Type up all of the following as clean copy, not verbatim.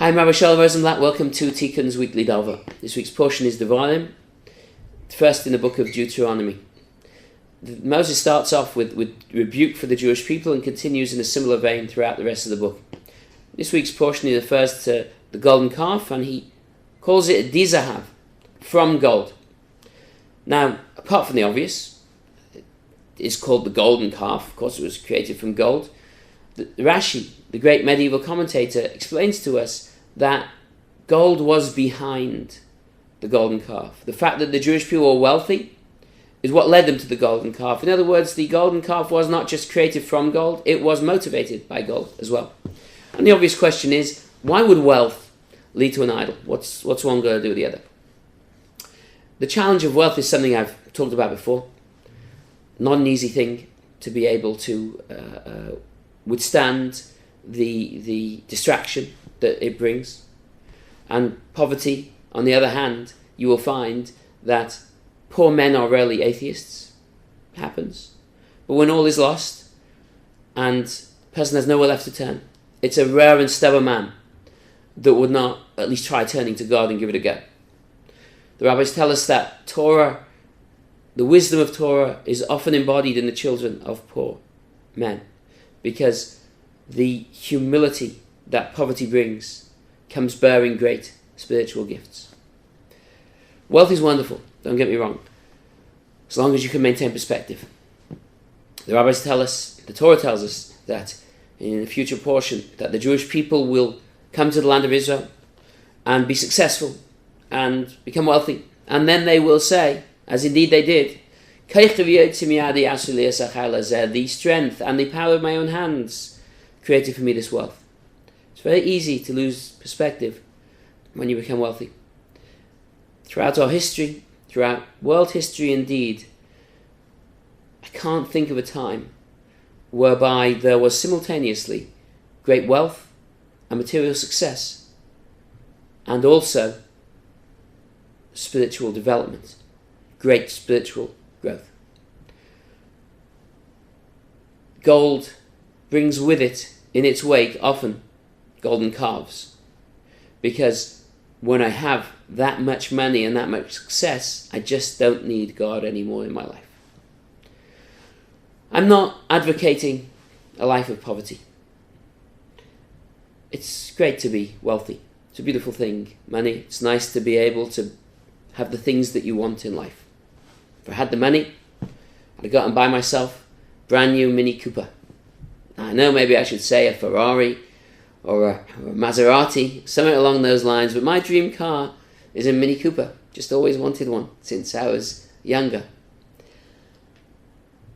Hi, I'm Rabbi Shaul Rosenblatt. Welcome to Tikkun's Weekly Dava. This week's portion is Devarim, first in the book of Deuteronomy. Moses starts off with rebuke for the Jewish people and continues in a similar vein throughout the rest of the book. This week's portion he refers to the golden calf and he calls it a dizahav, from gold. Now, apart from the obvious, it's called the golden calf. Of course, it was created from gold. Rashi, the great medieval commentator, explains to us that gold was behind the golden calf. The fact that the Jewish people were wealthy is what led them to the golden calf. In other words, the golden calf was not just created from gold, it was motivated by gold as well. And the obvious question is, why would wealth lead to an idol? What's one going to do with the other? The challenge of wealth is something I've talked about before. Not an easy thing to be able to withstand the distraction that it brings. And poverty, on the other hand, you will find that poor men are rarely atheists. It happens. But when all is lost and the person has nowhere left to turn, it's a rare and stubborn man that would not at least try turning to God and give it a go. The rabbis tell us that Torah, the wisdom of Torah, is often embodied in the children of poor men, because the humility that poverty brings comes bearing great spiritual gifts. Wealth is wonderful, don't get me wrong, as long as you can maintain perspective. The rabbis tell us, the Torah tells us, that in the future portion, that the Jewish people will come to the land of Israel and be successful and become wealthy, and then they will say, as indeed they did, the strength and the power of my own hands created for me this wealth. It's very easy to lose perspective when you become wealthy. Throughout our history, throughout world history indeed, I can't think of a time whereby there was simultaneously great wealth and material success and also spiritual development, great spiritual growth. Gold brings with it, in its wake, often golden calves. Because when I have that much money and that much success, I just don't need God anymore in my life. I'm not advocating a life of poverty. It's great to be wealthy. It's a beautiful thing, money. It's nice to be able to have the things that you want in life. If I had the money, I'd go out and buy myself a brand new Mini Cooper. Now, I know maybe I should say a Ferrari or a Maserati, something along those lines, but my dream car is a Mini Cooper. Just always wanted one since I was younger.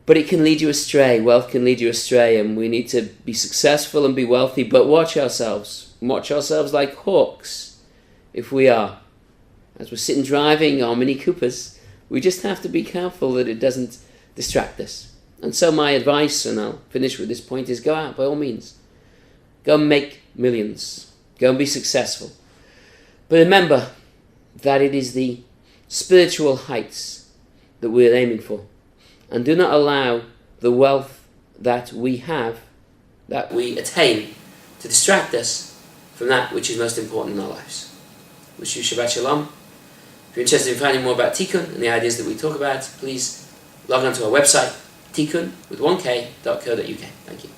But it can lead you astray. Wealth can lead you astray, and we need to be successful and be wealthy, but watch ourselves. Watch ourselves like hawks if we are. As we're sitting driving our Mini Coopers, we just have to be careful that it doesn't distract us. And so my advice, and I'll finish with this point, is go out by all means. Go and make millions. Go and be successful. But remember that it is the spiritual heights that we're aiming for. And do not allow the wealth that we have, that we attain, to distract us from that which is most important in our lives. Wish you Shabbat Shalom. If you're interested in finding more about Tikkun and the ideas that we talk about, please log on to our website, tikkun with 1k.co.uk. Thank you.